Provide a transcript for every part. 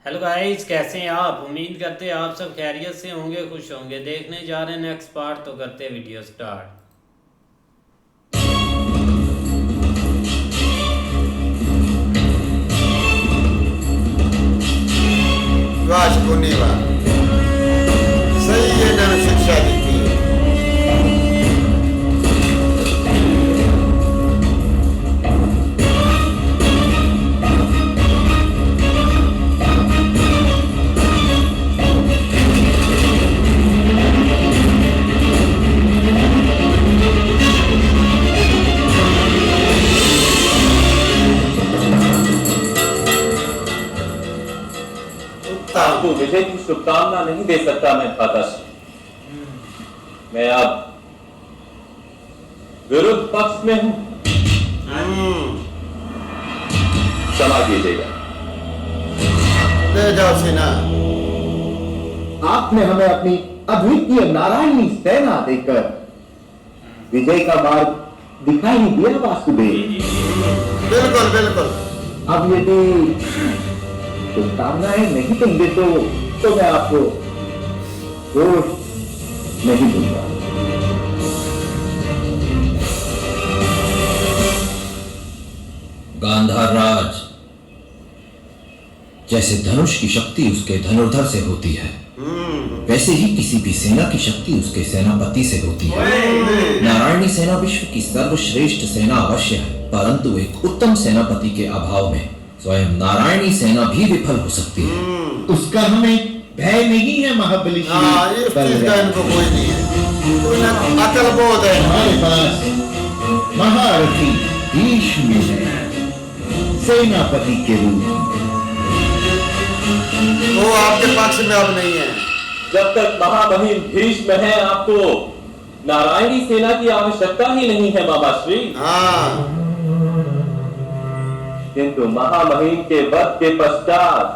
Hello guys, कैसे हैं आप। उम्मीद करते हैं आप सब खैरियत से होंगे, खुश होंगे। देखने जा रहे हैं नेक्स्ट पार्ट, तो करते हैं वीडियो स्टार्ट। वाश पुनिवा सही है ना शिक्षा दी थी। आपको विजय की शुभकामना नहीं दे सकता मैं भ्राताश्री। मैं अब विरुद्ध पक्ष में हूं। क्षमा कीजिएगा। ले जाओ सेना। आपने हमें अपनी अद्वितीय नारायणी सेना देकर विजय का मार्ग दिखाई दिया वासुदेव। बिल्कुल बिल्कुल। अब यदि शुभकामनाएं नहीं देंगे तो मैं आपको दोष नहीं दूंगा। गांधार राज, जैसे धनुष की शक्ति उसके धनुर्धर से होती है, वैसे ही किसी भी सेना की शक्ति उसके सेनापति से होती है। नारायणी सेना विश्व की सर्वश्रेष्ठ सेना अवश्य है, परंतु एक उत्तम सेनापति के अभाव में स्वयं नारायणी सेना भी विफल हो सकती है। उसका हमें भय नहीं है महाबली श्री। हाँ, इस चीज का इनको कोई नहीं है, कोई ना अकल बोध है। हमारे पास महारथी भीष्म है सेनापति के रूप में। वो आपके पक्ष में अब नहीं है। जब तक महामहिम भीष्म है, आपको नारायणी सेना की आवश्यकता ही नहीं है मामाश्री। हाँ, किंतु महामहिम के वध के पश्चात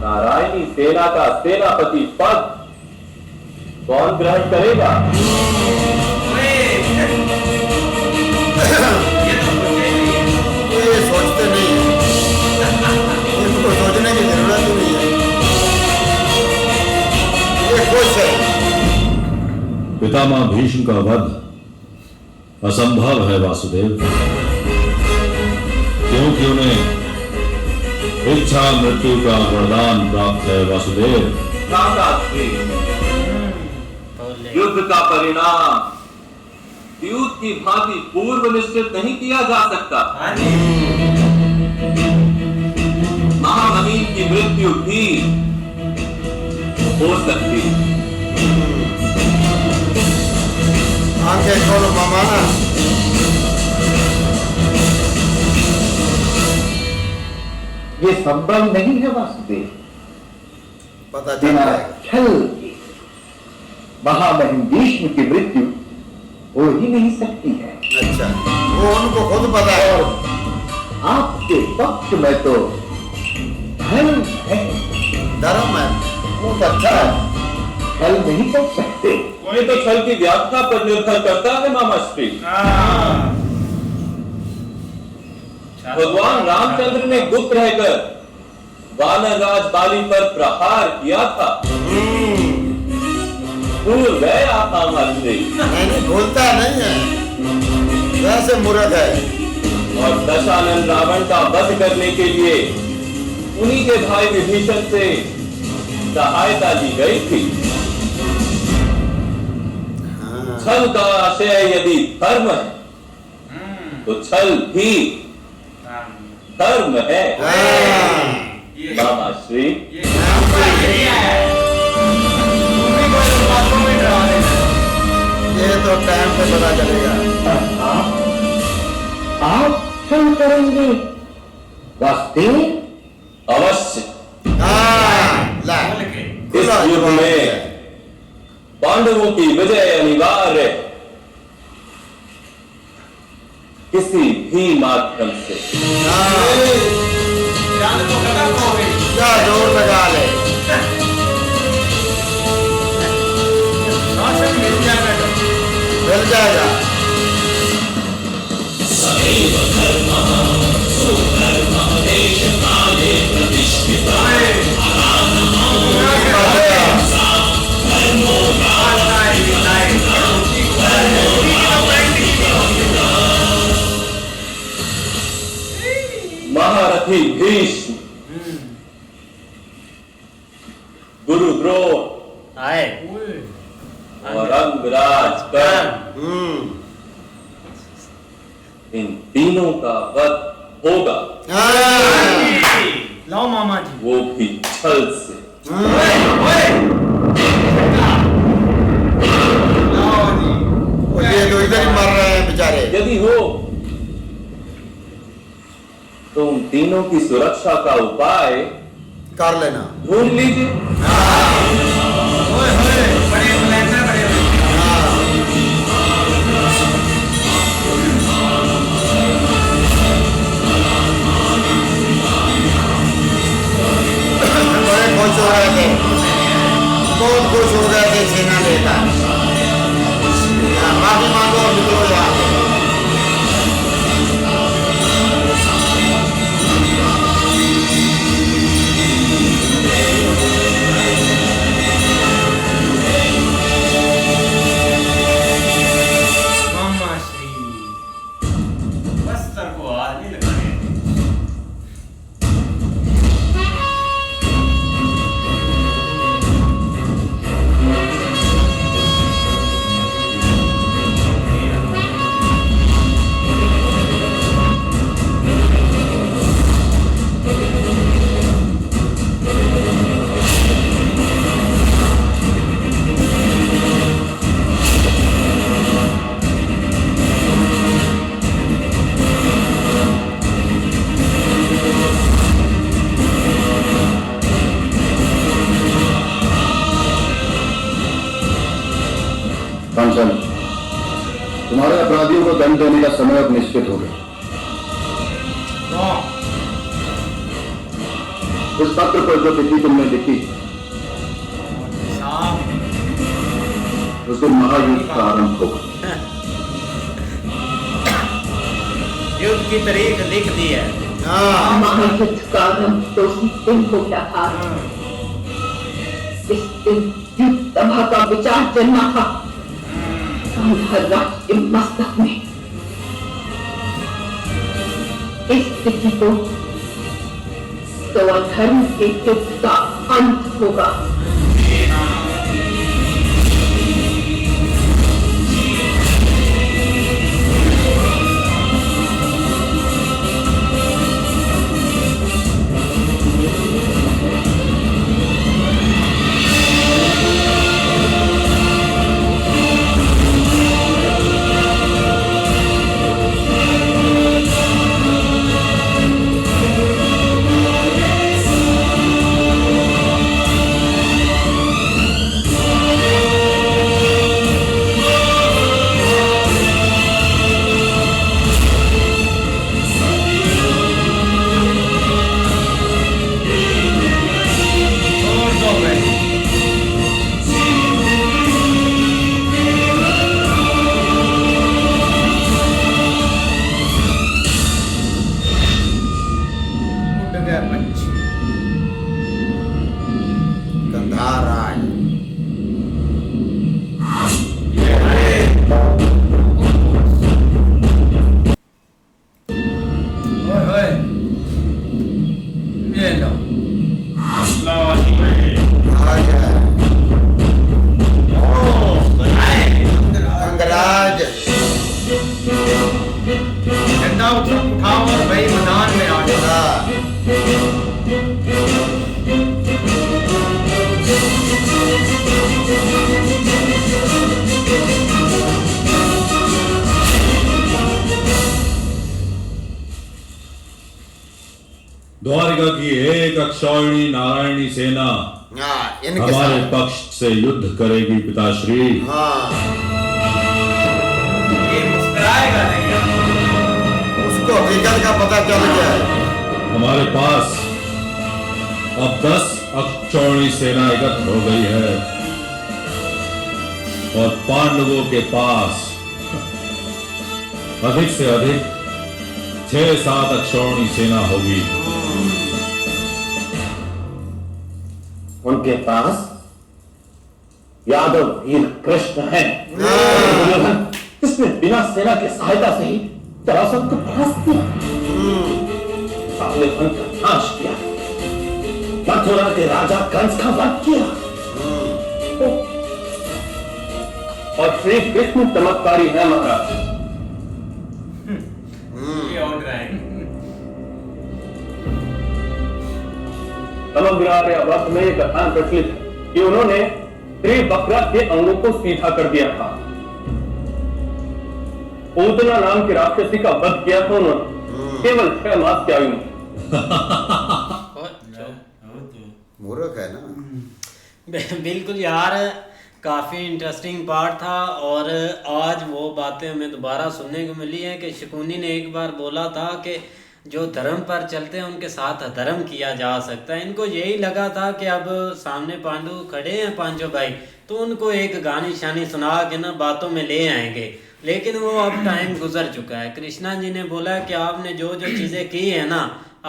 नारायणी सेना का सेनापति पद कौन ग्रहण करेगा? ये सोचते नहीं है, इनको सोचने की जरूरत ही नहीं है। ये खुश है। पितामह भीष्म का वध असंभव है वासुदेव, क्योंकि उन्हें इच्छा मृत्यु का वरदान प्राप्त है वासुदेव। भ्राताश्री, युद्ध का परिणाम द्यूत की भांति पूर्व निश्चित नहीं किया जा सकता। महामहिम की मृत्यु भी हो सकती। आंखें खोलो मामाना। ये संभव नहीं है वासुदेव। पता चल बिना जाएगा। छल के महामहिम भीष्म की मृत्यु हो ही नहीं सकती है। अच्छा, वो उनको खुद पता है। और आपके पक्ष में तो धर्म है। धर्म है, बहुत अच्छा है। छल नहीं कर सकते। ये तो छल की व्याख्या पर निर्भर करता है मामाश्री। भगवान रामचंद्र ने गुप्त रहकर वानर राज बाली पर प्रहार किया था। भूल गए आप मामाश्री। नहीं, भूलता नहीं है, वैसे मूर्ख है। और दशानन रावण का वध करने के लिए उन्हीं के भाई विभीषण से सहायता ली गई थी। छल का आशय यदि धर्म है, तो छल भी धर्म है मामाश्री। ये तो टाइम पे पता चलेगा। आप छल करेंगे वास्तव? अवश्य। हाँ, ला। इस युद्ध में पांडवों की विजय अनिवार्य है, किसी भी माध्यम से। क्या जोर लगा ले। मिल जाएगा। सदैव धर्मः सुधर्मः महारथी भीष्म, गुरु द्रोण आए और अंगराज कर्ण, इन तीनों का वध होगा, लाओ मामा जी। वो भी छल से। ये तो इधर ही मर रहे हैं बेचारे। यदि हो तो उन तीनों की सुरक्षा का उपाय कर लेना। ढूंढ लीजिए। बड़े प्लान है, बड़े बड़े खुश हो रहे थे, बहुत खुश हो रहे थे सेना लेकर। माफी मांगो और निकलो यहाँ से। मामा श्री बस्तर को हाथ नहीं लगाने। कंचन, तुम्हारे अपराधियों को दंड देने का समय अब निश्चित हो गया। इस पत्र पर जो तिथि तुमने लिखी, उस दिन महायुद्ध का आरंभ होगा। युद्ध की तारीख लिख दी है। महायुद्ध का आरंभ तो उसी दिन हो गया था। इस दिन युद्ध सभा का विचार जन्मा था गांधार राज के मस्तक में। इस तिथि को तो अधर्म के युद्ध का अंत होगा। गंधार राज अंगराज झंडा उठाओ और भाई मैदान में आ जाओ। द्वारिका की एक अक्षौहिणी नारायणी सेना इनके हमारे साथ पक्ष से युद्ध करेगी पिताश्री। ये मुस्कुराएगा नहीं। उसको हकीकत का पता चल गया है। हमारे पास अब 10 अक्षौहिणी सेना एकत्र हो गई है और पांडवों के पास अधिक से अधिक 6-7 अक्षौहिणी सेना होगी। उनके पास यादव वीर कृष्ण है। इसने बिना सेना की सहायता से ही जरासंध को परास्त किया। आपने वन का नाश किया, मथुरा के राजा कंस का वध किया, और श्री कृष्ण चमत्कारी है महाराज। समग्र आर्यावर्त में एक कथान प्रचलित है कि उन्होंने त्रिवक्र के अंगों को सीधा कर दिया था। पूतना नाम की राक्षसी का वध किया था उन्होंने केवल 6 मास की आयु में। मूर्ख है ना। बिल्कुल यार, काफ़ी इंटरेस्टिंग पार्ट था। और आज वो बातें हमें दोबारा सुनने को मिली हैं कि शकुनी ने एक बार बोला था कि जो धर्म पर चलते हैं उनके साथ अधर्म किया जा सकता है। इनको यही लगा था कि अब सामने पांडु खड़े हैं पांचों भाई, तो उनको एक गानी शानी सुना के ना बातों में ले आएंगे, लेकिन वो अब टाइम गुजर चुका है। कृष्णा जी ने बोला कि आपने जो जो चीज़ें की है ना,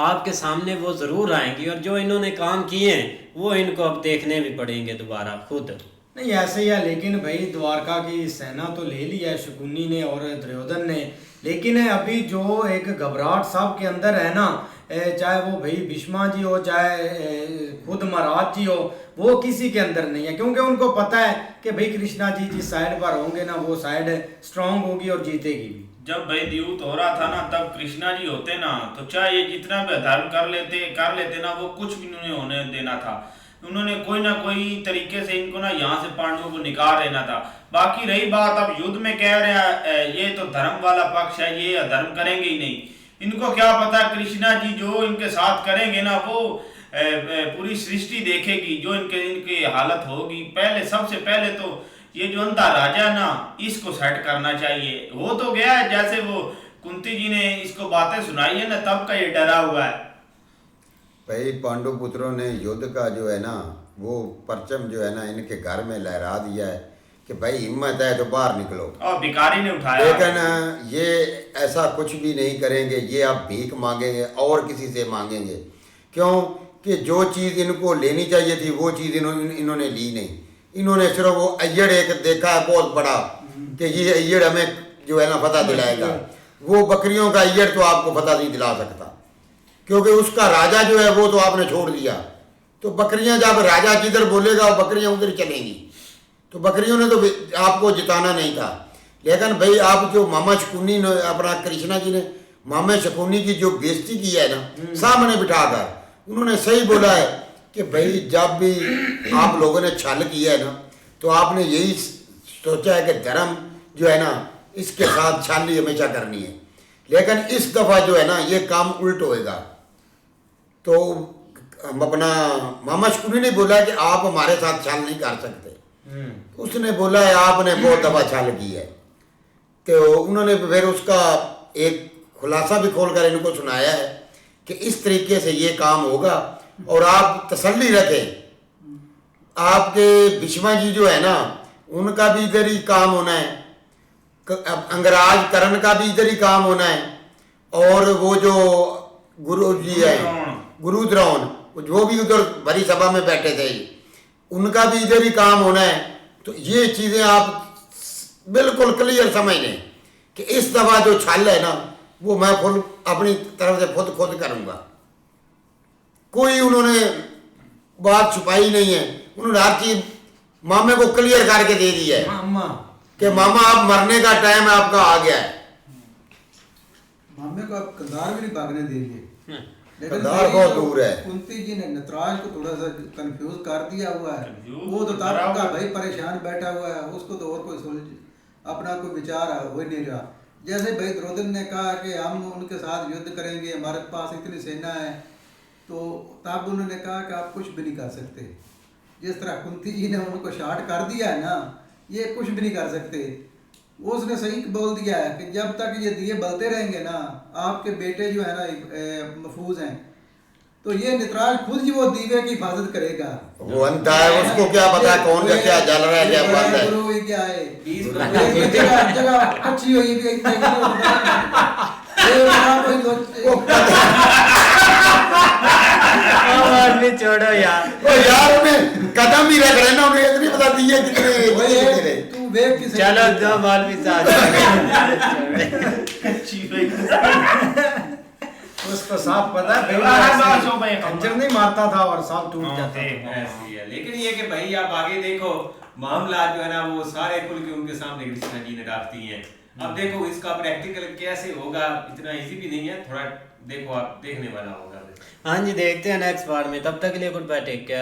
आपके सामने वो ज़रूर आएंगी, और जो इन्होंने काम किए हैं वो इनको अब देखने भी पड़ेंगे दोबारा खुद। नहीं ऐसे ही है, लेकिन भाई द्वारका की सेना तो ले ली है शकुनी ने और दुर्योधन ने, लेकिन अभी जो एक घबराहट सब के अंदर है ना, चाहे वो भाई भीष्मा जी हो चाहे खुद महाराज जी हो, वो किसी के अंदर नहीं है, क्योंकि उनको पता है कि भाई कृष्णा जी जिस साइड पर होंगे ना वो साइड स्ट्रांग होगी और जीतेगी भी। जब भाई द्यूत हो रहा था ना, तब कृष्णा जी होते ना तो चाहे ये जितना भी धर्म कर लेते ना, वो कुछ भी नहीं होने देना था। उन्होंने कोई ना कोई तरीके से इनको ना यहाँ से पांडवों को निकाल लेना था। बाकी रही बात अब युद्ध में कह रहे हैं ये तो धर्म वाला पक्ष है, ये अधर्म करेंगे ही नहीं। इनको क्या पता कृष्णा जी जो इनके साथ करेंगे ना, वो पूरी सृष्टि देखेगी जो इनकी हालत होगी। पहले सबसे पहले तो ये जो अंधा राजा ना, इसको सेट करना चाहिए। हो तो गया है, जैसे वो कुंती जी ने इसको बातें सुनाई है ना, तब का ये डरा हुआ है। भाई पांडु पुत्रों ने युद्ध का जो है ना वो परचम जो है ना इनके घर में लहरा दिया है कि भाई हिम्मत है तो बाहर निकलो। और भिखारी ने उठाया, लेकिन ये ऐसा कुछ भी नहीं करेंगे। ये आप भीख मांगेंगे और किसी से मांगेंगे, क्यों कि जो चीज़ इनको लेनी चाहिए थी वो चीज़ इन्होंने ली नहीं। इन्होंने सिर्फ वो अय्यड़ एक देखा है बहुत बड़ा कि ये अय्यड़ हमें जो है ना पता दिलाएगा। वो बकरियों का अय्यड़ तो आपको पता नहीं दिला सकता, क्योंकि उसका राजा जो है वो तो आपने छोड़ दिया। तो बकरियां जब राजा किधर बोलेगा वो बकरियां उधर चलेंगी। तो बकरियों ने तो आपको जिताना नहीं था। लेकिन भाई आप जो मामा शकुनी ने अपना कृष्णा जी ने मामा शकुनी की जो बेइज्जती की है ना सामने बिठाकर, उन्होंने सही बोला है कि भाई जब भी आप लोगों ने छल किया है ना, तो आपने यही सोचा है कि धर्म जो है ना इसके साथ छल ही हमेशा करनी है। लेकिन इस दफ़ा जो है ना ये काम उल्ट होएगा। तो अपना मामा शकुनी ने बोला कि आप हमारे साथ छल नहीं कर सकते। उसने बोला है आपने बहुत दफ़ा छल की है। तो उन्होंने फिर उसका एक खुलासा भी खोलकर इनको सुनाया है कि इस तरीके से ये काम होगा, और आप तसल्ली रखें। आपके भीष्मा जी जो है ना उनका भी इधर ही काम होना है, अंगराज करण का भी इधर ही काम होना है, और वो जो गुरु जी है गुरु द्रोण वो भी उधर बड़ी सभा में बैठे थे, उनका भी इधर ही काम होना है। तो ये चीज़ें आप बिल्कुल क्लियर समझ लें कि इस दफ़ा जो छल है ना वो मैं खुद अपनी तरफ से खुद करूँगा। कोई उन्होंने बात छुपाई नहीं है, उन्होंने हर चीज़ मामे को क्लियर करके दे दी है कि मामा आप मरने का टाइम आपका आ गया है। मामे को आप कंधार भी नहीं भागने देंगे। कंधार बहुत दूर है। कुंती जी ने नटराज को थोड़ा सा कंफ्यूज कर दिया हुआ है। वो तो तब का भाई परेशान बैठा हुआ है, उसको तो और कोई सोच अपना कोई विचार हो ही नहीं रहा। जैसे भाई द्रौपदी ने कहा कि हम उनके साथ युद्ध करेंगे, हमारे पास इतनी सेना है, तो तब उन्होंने कहा कि आप कुछ भी नहीं कर सकते। जिस तरह कुंती जी ने उनको शार्ट कर दिया है ना, ये कुछ भी नहीं कर सकते। वो उसने सही बोल दिया है कि जब तक ये दिए बलते रहेंगे ना, आपके बेटे जो है ना महफूज हैं, तो ये नितराज खुद ही वो दीवे की हिफाजत करेगा। वो अंधा है, उसको क्या पता कौन का क्या जल रहा है क्या बंद है। गुरु क्या है जगह अच्छी हुई भी छोड़ो यार, यार उन्हें कदम ही रख रहे ना, उन्हें इतनी बता दी है कितने। तू देख किसे चलो दो मौलवी साहब उसको साफ पता है खंजर नहीं मारता था और साफ टूट जाता था। ऐसे ही है। लेकिन ये कि भाई आप आगे देखो मामला जो है ना वो सारे खुल के उनके सामने कृष्णा जी ने रखती हैं। अब देखो इसका प्रैक्टिकल कैसे होगा, इतना इजी भी नहीं है, थोड़ा देखो आप देखने वाला होगा। हाँ जी, देखते हैं नेक्स्ट पार्ट में। तब तक के लिए गुड बाय, टेक केयर।